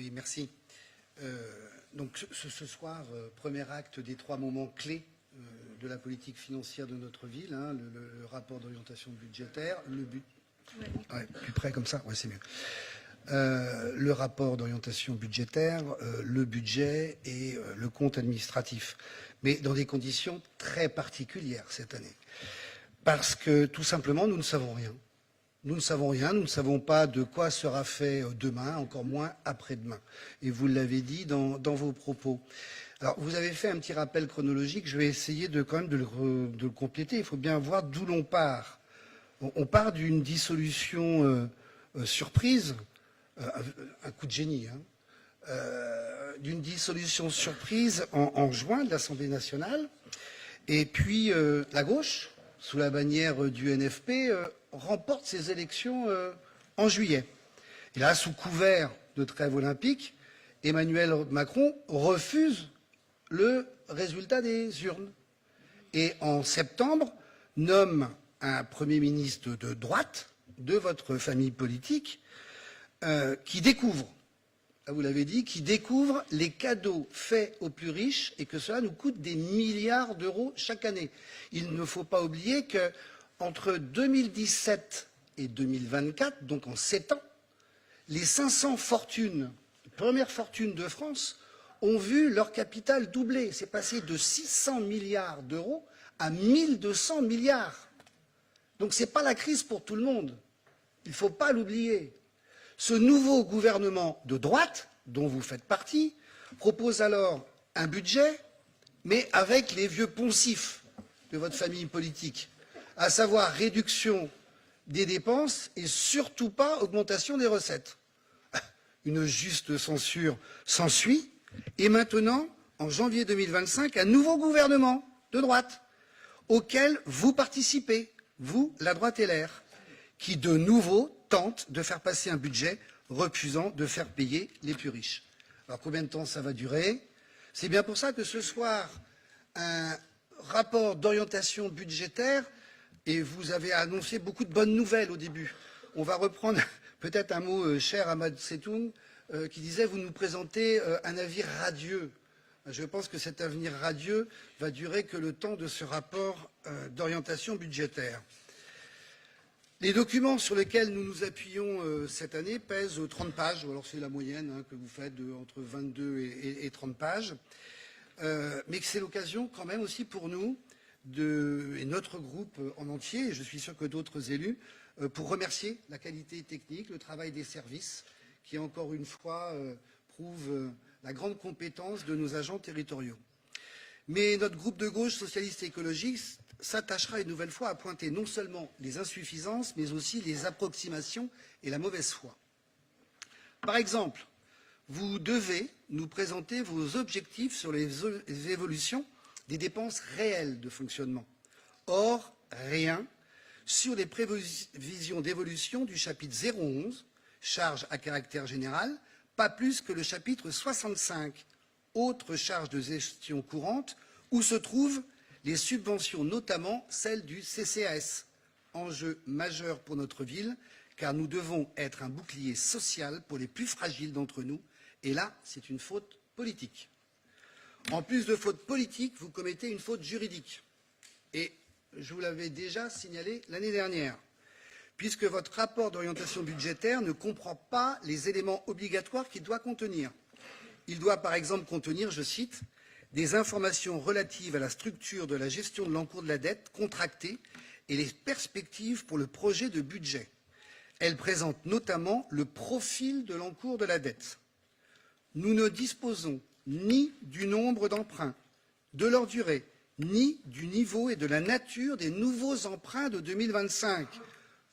Oui, merci. Donc ce soir, premier acte des 3 moments clés de la politique financière de notre ville, hein, le rapport d'orientation budgétaire, plus près comme ça, ouais, c'est mieux. Le rapport d'orientation budgétaire, le budget et le compte administratif, mais dans des conditions très particulières cette année. Parce que tout simplement, nous ne savons rien. Nous ne savons rien, nous ne savons pas de quoi sera fait demain, encore moins après-demain. Et vous l'avez dit dans vos propos. Alors, vous avez fait un petit rappel chronologique, je vais essayer quand même de le compléter. Il faut bien voir d'où l'on part. On part d'une dissolution surprise, un coup de génie, hein, d'une dissolution surprise en juin de l'Assemblée nationale. Et puis, la gauche, sous la bannière du NFP, remporte ces élections en juillet. Et là, sous couvert de trêve olympique, Emmanuel Macron refuse le résultat des urnes. Et en septembre, nomme un Premier ministre de droite, de votre famille politique, qui découvre, vous l'avez dit, qui découvre les cadeaux faits aux plus riches et que cela nous coûte des milliards d'euros chaque année. Il ne faut pas oublier qu'entre 2017 et 2024, donc en 7 ans, les 500 premières fortunes de France ont vu leur capital doubler. C'est passé de 600 milliards d'euros à 1200 milliards. Donc ce n'est pas la crise pour tout le monde. Il ne faut pas l'oublier. Ce nouveau gouvernement de droite, dont vous faites partie, propose alors un budget, mais avec les vieux poncifs de votre famille politique, à savoir réduction des dépenses et surtout pas augmentation des recettes. Une juste censure s'ensuit, et maintenant, en janvier 2025, un nouveau gouvernement de droite, auquel vous participez, vous, la droite LR, qui de nouveau tente de faire passer un budget refusant de faire payer les plus riches. Alors combien de temps ça va durer? C'est bien pour ça que ce soir, un rapport d'orientation budgétaire, et vous avez annoncé beaucoup de bonnes nouvelles au début. On va reprendre peut-être un mot cher à Mao Tse-tung, qui disait « vous nous présentez un avenir radieux ». Je pense que cet avenir radieux va durer que le temps de ce rapport d'orientation budgétaire. Les documents sur lesquels nous nous appuyons cette année pèsent 30 pages, ou alors c'est la moyenne que vous faites entre 22 et 30 pages, mais que c'est l'occasion quand même aussi pour nous, et notre groupe en entier, et je suis sûr que d'autres élus, pour remercier la qualité technique, le travail des services, qui encore une fois prouve la grande compétence de nos agents territoriaux. Mais notre groupe de gauche socialiste et écologiste s'attachera une nouvelle fois à pointer non seulement les insuffisances, mais aussi les approximations et la mauvaise foi. Par exemple, vous devez nous présenter vos objectifs sur les évolutions des dépenses réelles de fonctionnement. Or, rien sur les prévisions d'évolution du chapitre 011, charges à caractère général, pas plus que le chapitre 65, autres charges de gestion courante, où se trouvent les subventions, notamment celles du CCAS, enjeu majeur pour notre ville, car nous devons être un bouclier social pour les plus fragiles d'entre nous, et là, c'est une faute politique. En plus de faute politique, vous commettez une faute juridique, et je vous l'avais déjà signalé l'année dernière, puisque votre rapport d'orientation budgétaire ne comprend pas les éléments obligatoires qu'il doit contenir. Il doit par exemple contenir, je cite, des informations relatives à la structure de la gestion de l'encours de la dette contractée et les perspectives pour le projet de budget. Elle présente notamment le profil de l'encours de la dette. Nous ne disposons ni du nombre d'emprunts, de leur durée, ni du niveau et de la nature des nouveaux emprunts de 2025.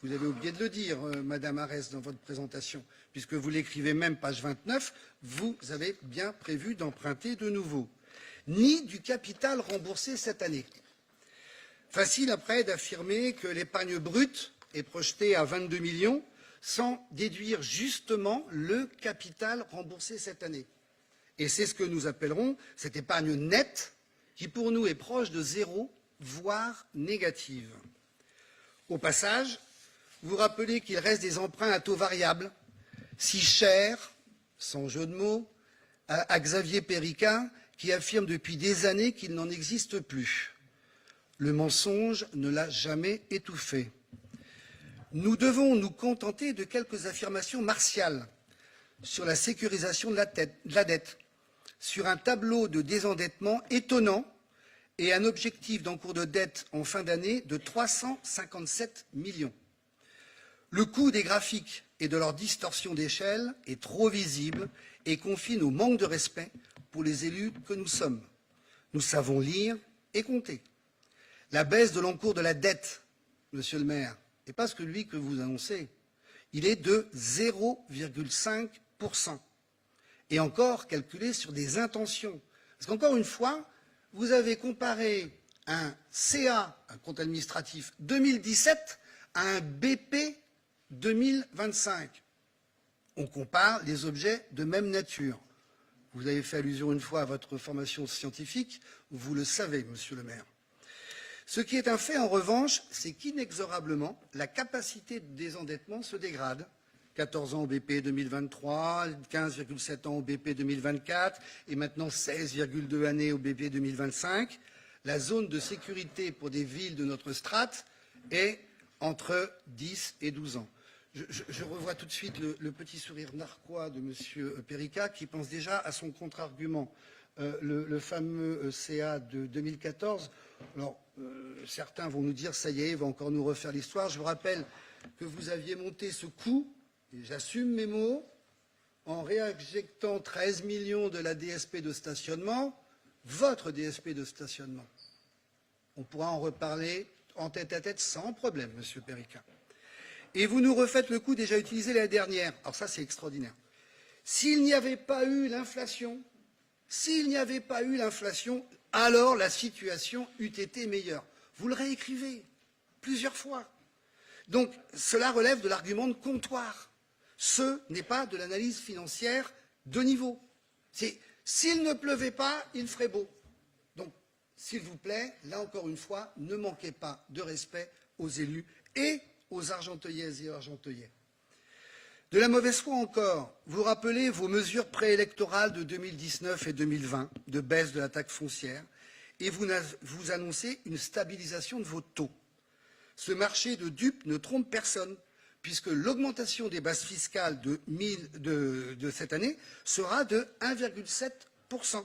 Vous avez oublié de le dire, Madame Arès, dans votre présentation, puisque vous l'écrivez même, page 29, vous avez bien prévu d'emprunter de nouveau. Ni du capital remboursé cette année. Facile après d'affirmer que l'épargne brute est projetée à 22 millions sans déduire justement le capital remboursé cette année. Et c'est ce que nous appellerons cette épargne nette qui pour nous est proche de zéro, voire négative. Au passage, vous rappelez qu'il reste des emprunts à taux variable, si chers sans jeu de mots, à Xavier Périca, qui affirme depuis des années qu'il n'en existe plus. Le mensonge ne l'a jamais étouffé. Nous devons nous contenter de quelques affirmations martiales sur la sécurisation de la dette, sur un tableau de désendettement étonnant et un objectif d'encours de dette en fin d'année de 357 millions. Le coût des graphiques et de leur distorsion d'échelle est trop visible et confine au manque de respect pour les élus que nous sommes. Nous savons lire et compter. La baisse de l'encours de la dette, monsieur le maire, n'est pas celui que vous annoncez. Il est de 0,5%. Et encore calculé sur des intentions. Parce qu'encore une fois, vous avez comparé un CA, un compte administratif 2017, à un BP 2025. On compare les objets de même nature. Vous avez fait allusion une fois à votre formation scientifique, vous le savez, monsieur le maire. Ce qui est un fait, en revanche, c'est qu'inexorablement, la capacité de désendettement se dégrade. 14 ans au BP 2023, 15,7 ans au BP 2024 et maintenant 16,2 années au BP 2025. La zone de sécurité pour des villes de notre strate est entre 10 et 12 ans. Je revois tout de suite le petit sourire narquois de M. Périca qui pense déjà à son contre-argument, le fameux CA de 2014. Alors, certains vont nous dire, ça y est, il va encore nous refaire l'histoire. Je vous rappelle que vous aviez monté ce coup, et j'assume mes mots, en réinjectant 13 millions de la DSP de stationnement, votre DSP de stationnement. On pourra en reparler en tête-à-tête sans problème, Monsieur Périca. Et vous nous refaites le coup déjà utilisé l'année dernière. Alors ça, c'est extraordinaire. S'il n'y avait pas eu l'inflation, alors la situation eût été meilleure. Vous le réécrivez plusieurs fois. Donc, cela relève de l'argument de comptoir. Ce n'est pas de l'analyse financière de niveau. S'il ne pleuvait pas, il ferait beau. Donc, s'il vous plaît, là encore une fois, ne manquez pas de respect aux élus et aux Argenteuillaises et Argenteuillais. De la mauvaise foi encore, vous rappelez vos mesures préélectorales de 2019 et 2020 de baisse de la taxe foncière et vous annoncez une stabilisation de vos taux. Ce marché de dupes ne trompe personne, puisque l'augmentation des bases fiscales de cette année sera de 1,7%.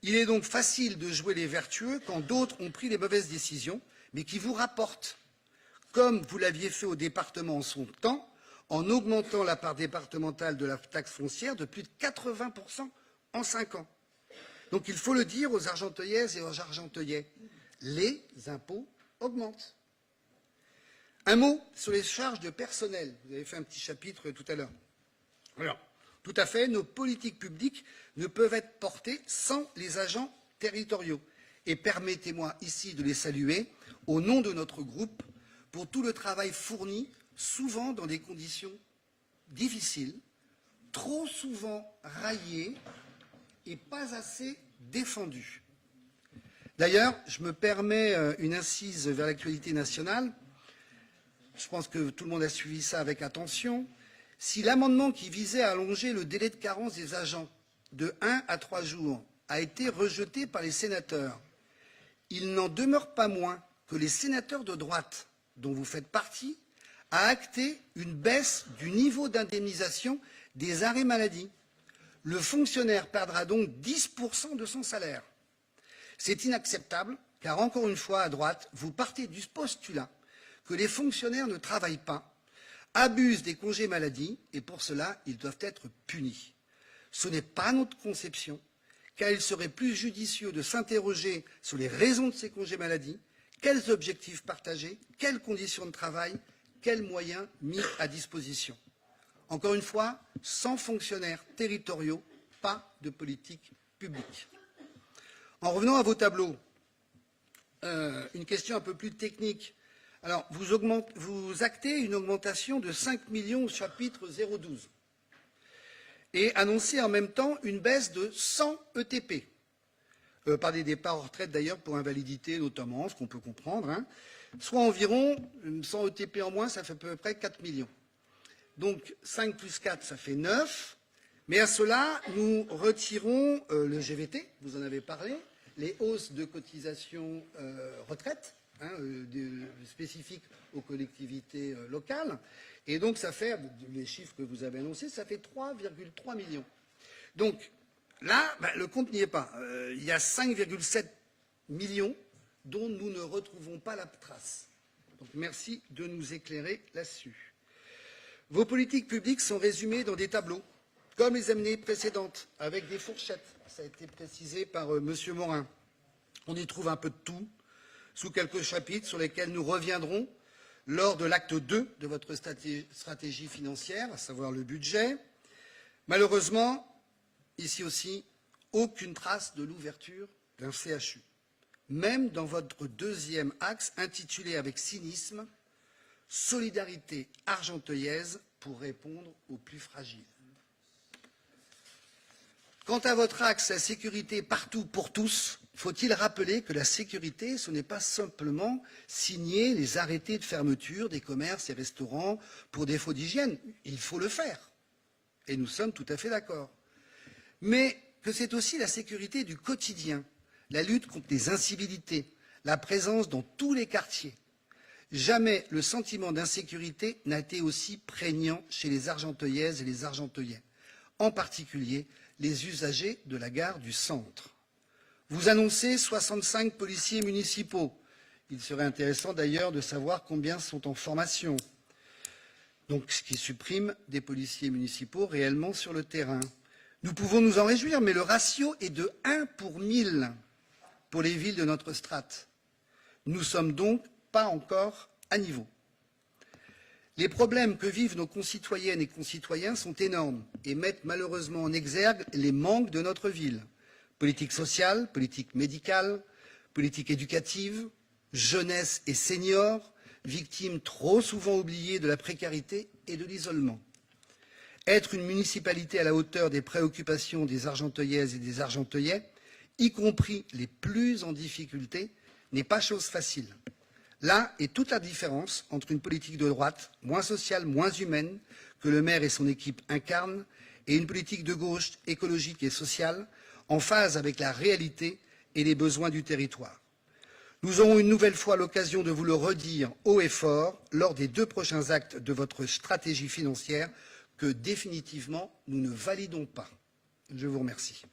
Il est donc facile de jouer les vertueux quand d'autres ont pris les mauvaises décisions, mais qui vous rapportent, comme vous l'aviez fait au département en son temps, en augmentant la part départementale de la taxe foncière de plus de 80% en 5 ans. Donc il faut le dire aux Argenteuillaises et aux Argenteuillais, les impôts augmentent. Un mot sur les charges de personnel. Vous avez fait un petit chapitre tout à l'heure. Alors, tout à fait, nos politiques publiques ne peuvent être portées sans les agents territoriaux. Et permettez-moi ici de les saluer au nom de notre groupe pour tout le travail fourni, souvent dans des conditions difficiles, trop souvent raillées et pas assez défendues. D'ailleurs, je me permets une incise vers l'actualité nationale. Je pense que tout le monde a suivi ça avec attention. Si l'amendement qui visait à allonger le délai de carence des agents de 1 à 3 jours a été rejeté par les sénateurs, il n'en demeure pas moins que les sénateurs de droite, dont vous faites partie, a acté une baisse du niveau d'indemnisation des arrêts maladie. Le fonctionnaire perdra donc 10% de son salaire. C'est inacceptable, car encore une fois, à droite, vous partez du postulat que les fonctionnaires ne travaillent pas, abusent des congés maladie, et pour cela, ils doivent être punis. Ce n'est pas notre conception, car il serait plus judicieux de s'interroger sur les raisons de ces congés maladie, quels objectifs partagés, quelles conditions de travail, quels moyens mis à disposition. Encore une fois, sans fonctionnaires territoriaux, pas de politique publique. En revenant à vos tableaux, une question un peu plus technique. Alors, vous actez une augmentation de 5 millions au chapitre 012 et annoncez en même temps une baisse de 100 ETP, par des départs en retraite d'ailleurs pour invalidité notamment, ce qu'on peut comprendre, hein, soit environ 100 ETP en moins, ça fait à peu près 4 millions. Donc 5 plus 4, ça fait 9. Mais à cela, nous retirons le GVT, vous en avez parlé, les hausses de cotisations retraite, spécifiques aux collectivités locales. Et donc, ça fait, les chiffres que vous avez annoncés, ça fait 3,3 millions. Donc, là, le compte n'y est pas. Il y a 5,7 millions dont nous ne retrouvons pas la trace. Donc, merci de nous éclairer là-dessus. Vos politiques publiques sont résumées dans des tableaux, comme les années précédentes, avec des fourchettes. Ça a été précisé par M. Morin. On y trouve un peu de tout, sous quelques chapitres sur lesquels nous reviendrons lors de l'acte 2 de votre stratégie financière, à savoir le budget. Malheureusement, ici aussi, aucune trace de l'ouverture d'un CHU. Même dans votre deuxième axe, intitulé avec cynisme « Solidarité argenteuillaise pour répondre aux plus fragiles ». Quant à votre axe, la sécurité partout pour tous, faut-il rappeler que la sécurité, ce n'est pas simplement signer les arrêtés de fermeture des commerces et restaurants pour défaut d'hygiène. Il faut le faire. Et nous sommes tout à fait d'accord. Mais que c'est aussi la sécurité du quotidien, la lutte contre les incivilités, la présence dans tous les quartiers. Jamais le sentiment d'insécurité n'a été aussi prégnant chez les Argenteuillaises et les Argenteuillais, en particulier les usagers de la gare du centre. Vous annoncez 65 policiers municipaux. Il serait intéressant d'ailleurs de savoir combien sont en formation. Donc, ce qui supprime des policiers municipaux réellement sur le terrain. Nous pouvons nous en réjouir, mais le ratio est de 1 pour 1000 pour les villes de notre strate. Nous ne sommes donc pas encore à niveau. Les problèmes que vivent nos concitoyennes et concitoyens sont énormes et mettent malheureusement en exergue les manques de notre ville. Politique sociale, politique médicale, politique éducative, jeunesse et seniors, victimes trop souvent oubliées de la précarité et de l'isolement. Être une municipalité à la hauteur des préoccupations des Argenteuillaises et des Argenteuillais, y compris les plus en difficulté, n'est pas chose facile. Là est toute la différence entre une politique de droite, moins sociale, moins humaine, que le maire et son équipe incarnent, et une politique de gauche, écologique et sociale, en phase avec la réalité et les besoins du territoire. Nous aurons une nouvelle fois l'occasion de vous le redire haut et fort lors des 2 prochains actes de votre stratégie financière que définitivement nous ne validons pas. Je vous remercie.